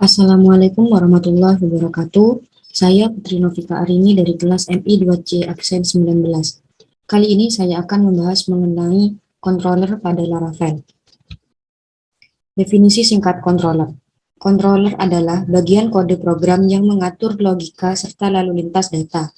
Assalamualaikum warahmatullahi wabarakatuh. Saya Putri Novika Arini dari kelas MI 2C Aksen 19. Kali ini saya akan membahas mengenai controller pada Laravel. Definisi singkat controller. Controller adalah bagian kode program yang mengatur logika serta lalu lintas data.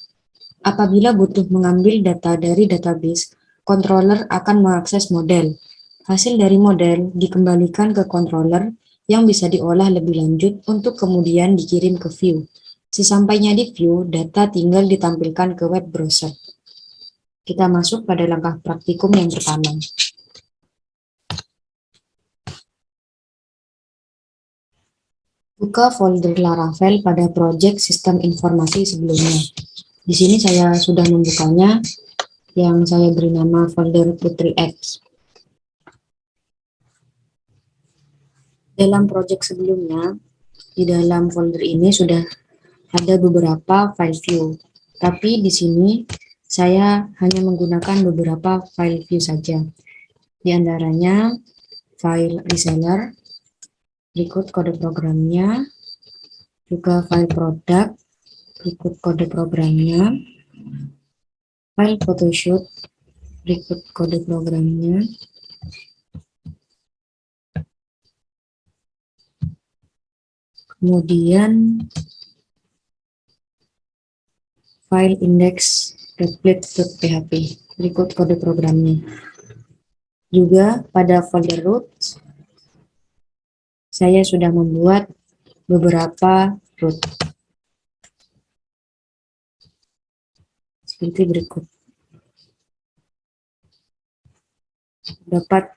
Apabila butuh mengambil data dari database, controller akan mengakses model. Hasil dari model dikembalikan ke controller yang bisa diolah lebih lanjut untuk kemudian dikirim ke view. Sesampainya di view, data tinggal ditampilkan ke web browser. Kita masuk pada langkah praktikum yang pertama. Buka folder Laravel pada project sistem informasi sebelumnya. Di sini saya sudah membukanya, yang saya beri nama folder Putri X. Dalam project sebelumnya, di dalam folder ini sudah ada beberapa file view, tapi di sini saya hanya menggunakan beberapa file view saja. Di antaranya file reseller, berikut kode programnya, juga file product, berikut kode programnya, file photoshoot, berikut kode programnya, kemudian file index.plate.php, berikut kode programnya. Juga pada folder root, saya sudah membuat beberapa root seperti berikut. Dapat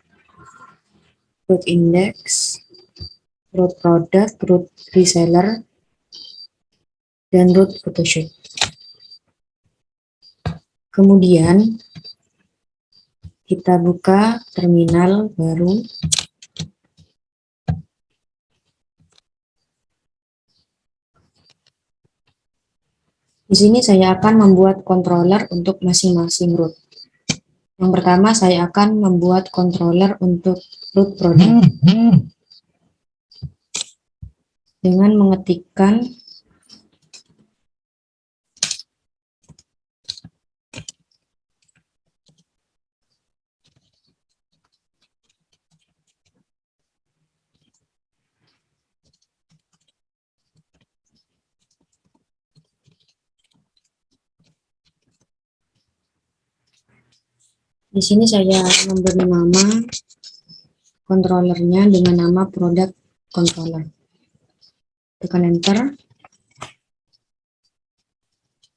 root index, root product, root reseller, dan root photoshoot. Kemudian kita buka terminal baru. Di sini saya akan membuat controller untuk masing-masing root. Yang pertama saya akan membuat controller untuk root product dengan mengetikkan di sini saya memberi nama controllernya dengan nama product controller. Tekan enter.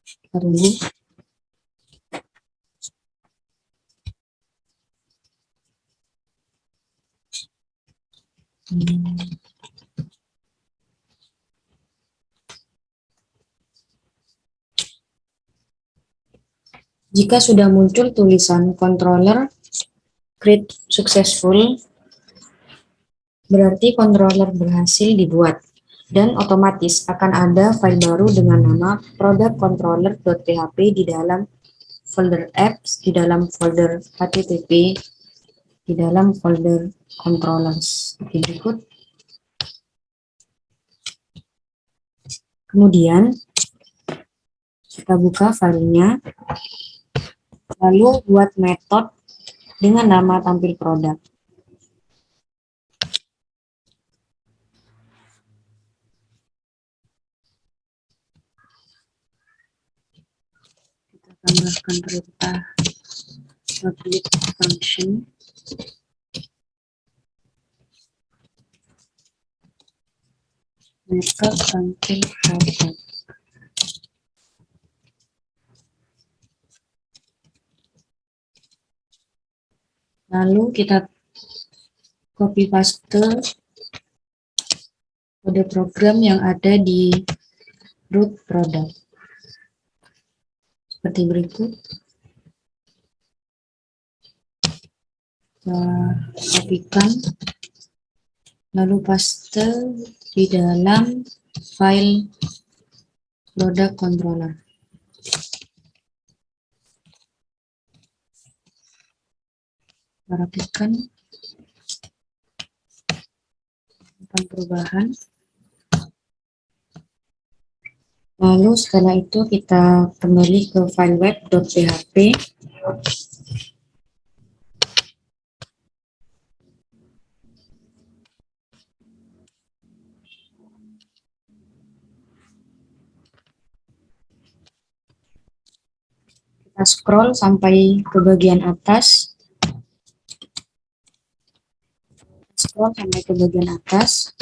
Kita tunggu. Jika sudah muncul tulisan controller create successful, berarti controller berhasil dibuat, dan otomatis akan ada file baru dengan nama product_controller.php di dalam folder apps, di dalam folder http, di dalam folder controllers. Berikut. Kemudian kita buka filenya, lalu buat metode dengan nama tampil produk. Kita tambahkan perintah public function metode tampil produk. Lalu kita copy paste kode program yang ada di root product seperti berikut. Kita kopikan lalu paste di dalam file product controller. Kita rapikan perubahan. Lalu setelah itu kita kembali ke file web.php. Kita scroll sampai ke bagian atas. Scroll sampai ke bagian atas.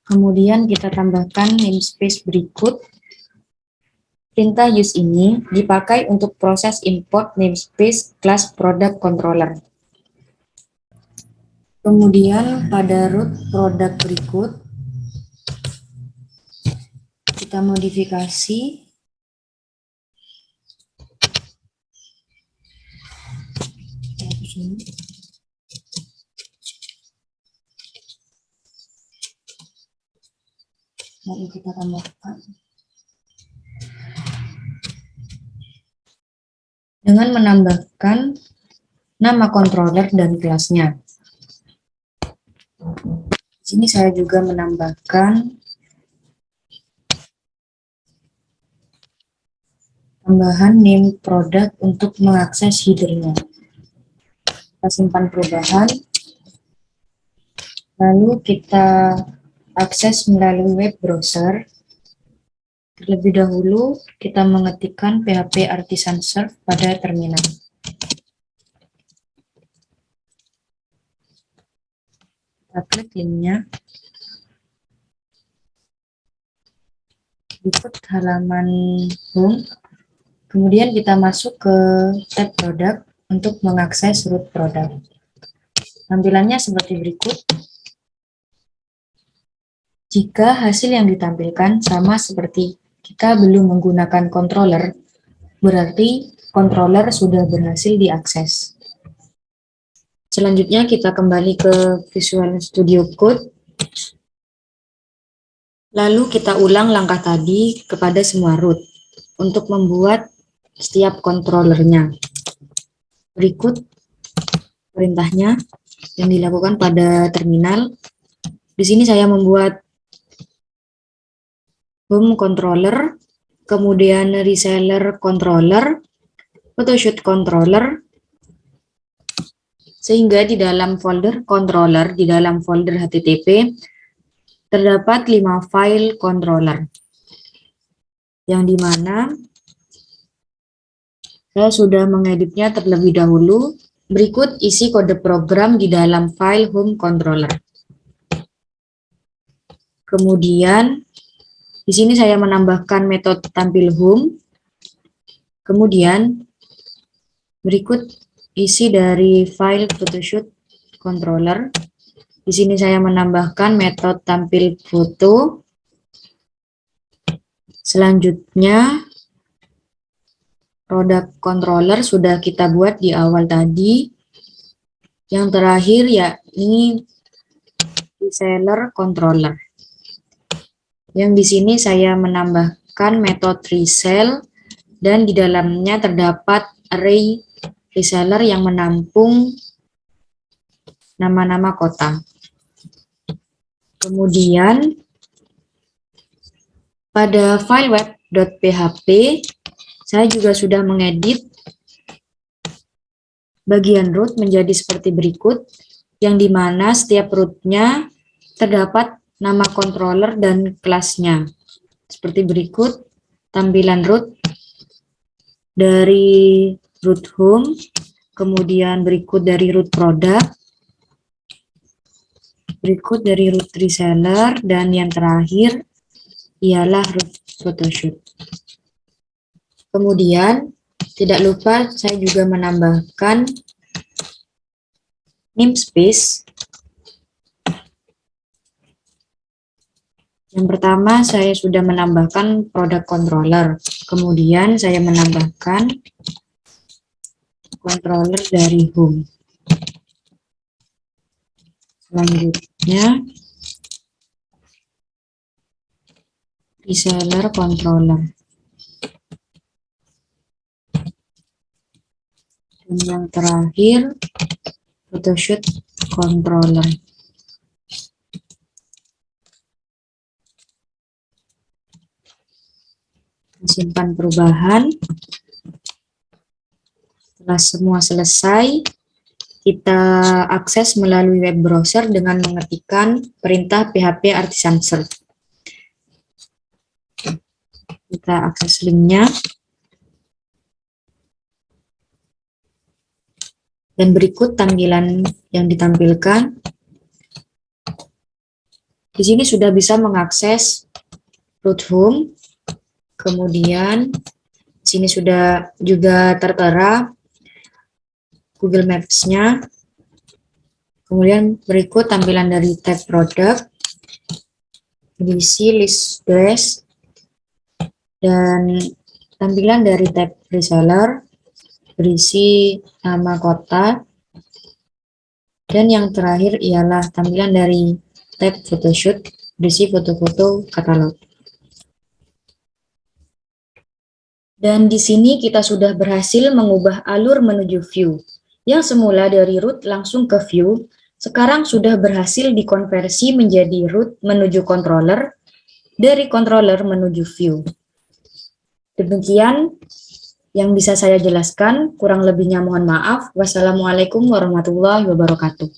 Kemudian kita tambahkan namespace berikut. Perintah use ini dipakai untuk proses import namespace kelas product controller. Kemudian pada root product berikut, kita modifikasi. Lalu kita tambahkan dengan menambahkan nama controller dan kelasnya. Di sini saya juga menambahkan tambahan name product untuk mengakses header-nya. Kita simpan perubahan, lalu kita akses melalui web browser. Terlebih dahulu, kita mengetikkan PHP Artisan Serve pada terminal. Kita klik linknya. Berikut halaman home. Kemudian kita masuk ke tab product untuk mengakses root product. Tampilannya seperti berikut. Jika hasil yang ditampilkan sama seperti kita belum menggunakan controller, berarti controller sudah berhasil diakses. Selanjutnya kita kembali ke Visual Studio Code. Lalu kita ulang langkah tadi kepada semua root untuk membuat setiap controllernya. Berikut perintahnya yang dilakukan pada terminal. Di sini saya membuat home controller, kemudian reseller controller, photoshoot controller, sehingga di dalam folder controller, di dalam folder HTTP, terdapat 5 file controller, yang dimana saya sudah mengeditnya terlebih dahulu. Berikut isi kode program di dalam file home controller. Kemudian di sini saya menambahkan metode tampil home. Kemudian berikut isi dari file photoshoot controller. Di sini saya menambahkan metode tampil foto. Selanjutnya product controller sudah kita buat di awal tadi. Yang terakhir yakni reseller controller. Yang di sini saya menambahkan metode resell dan di dalamnya terdapat array reseller yang menampung nama-nama kota. Kemudian pada file web.php saya juga sudah mengedit bagian root menjadi seperti berikut, yang dimana setiap rootnya terdapat nama controller dan kelasnya. Seperti berikut tampilan root dari root home, kemudian berikut dari root product, berikut dari root reseller, dan yang terakhir ialah root photoshoot. Kemudian tidak lupa saya juga menambahkan namespace. Yang pertama saya sudah menambahkan product controller, kemudian saya menambahkan controller dari home. Selanjutnya reseller controller. Dan yang terakhir photoshoot controller. Simpan perubahan. Setelah semua selesai, kita akses melalui web browser dengan mengetikkan perintah php artisan serve. Kita akses linknya. Dan berikut tampilan yang ditampilkan. Di sini sudah bisa mengakses root home. Kemudian di sini sudah juga tertera Google Maps-nya. Kemudian berikut tampilan dari tab produk, diisi list dress, dan tampilan dari tab reseller, berisi nama kota, dan yang terakhir ialah tampilan dari tab photoshoot, berisi foto-foto katalog. Dan di sini kita sudah berhasil mengubah alur menuju view. Yang semula dari root langsung ke view, sekarang sudah berhasil dikonversi menjadi root menuju controller, dari controller menuju view. Demikian yang bisa saya jelaskan, kurang lebihnya mohon maaf. Wassalamualaikum warahmatullahi wabarakatuh.